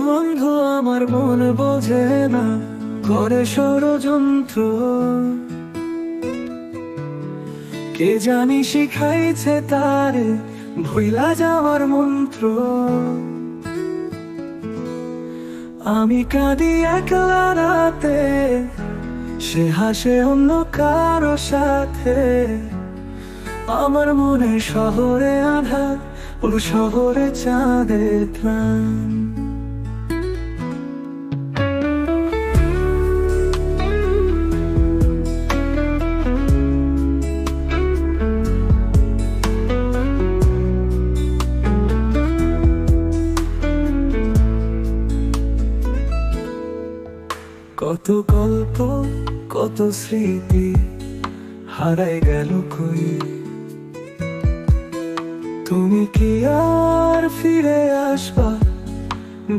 বন্ধু আমার মন বোঝে না, করে ষড়যন্ত্র। কে জানি শিখাইছে তারে ভুইলা যাওয়ার মন্ত্র। আমি কাঁদি একলা রাতে, সে হাসে অন্য কারো সাথে। আমার মনে শহরে আধার, ওর শহরে চাঁদের ত্রাণ। কত গল্প, কত স্মৃতি হারাই গেল কই। তুমি কি আর ফিরে আসবা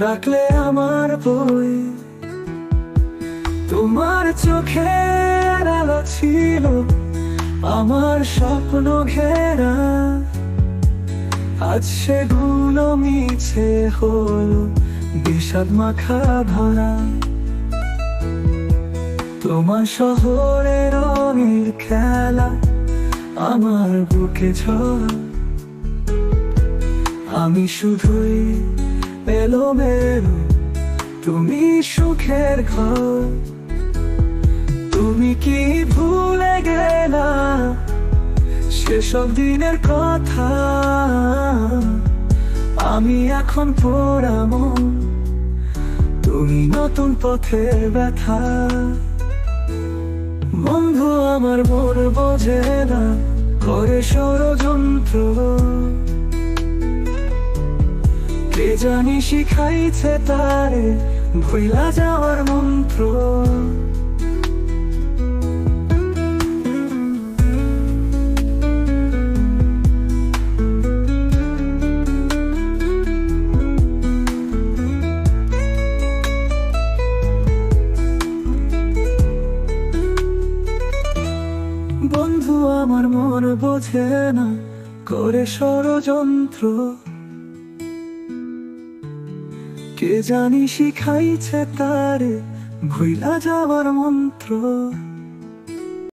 ডাকলে আমার বই? তোমার চোখের আলো ছিল আমার স্বপ্ন ঘেরা, আজ সেগুলো মিছে হলো বিষাদ মাখা ধরা। তোমার শহরের রঙের খেলা আমার বুকে ঝড়। আমি শুধুই এলোমেলো, তুমি সুখের ঘর। তুমি কি ভুলে গেলা সেসব দিনের কথা? আমি এখন পোড়া মন, তুমি নতুন পথের ব্যথা। বন্ধু আমার মন বোঝে না, করে ষড়যন্ত্র। কে জানি শিখাইছে তারে ভুইলা যাওয়ার মন্ত্র। বন্ধু আমার মন বোঝে না, করে ষড়যন্ত্র। কে জানি শিখাইছে তারে ভুইলা যাওয়ার মন্ত্র।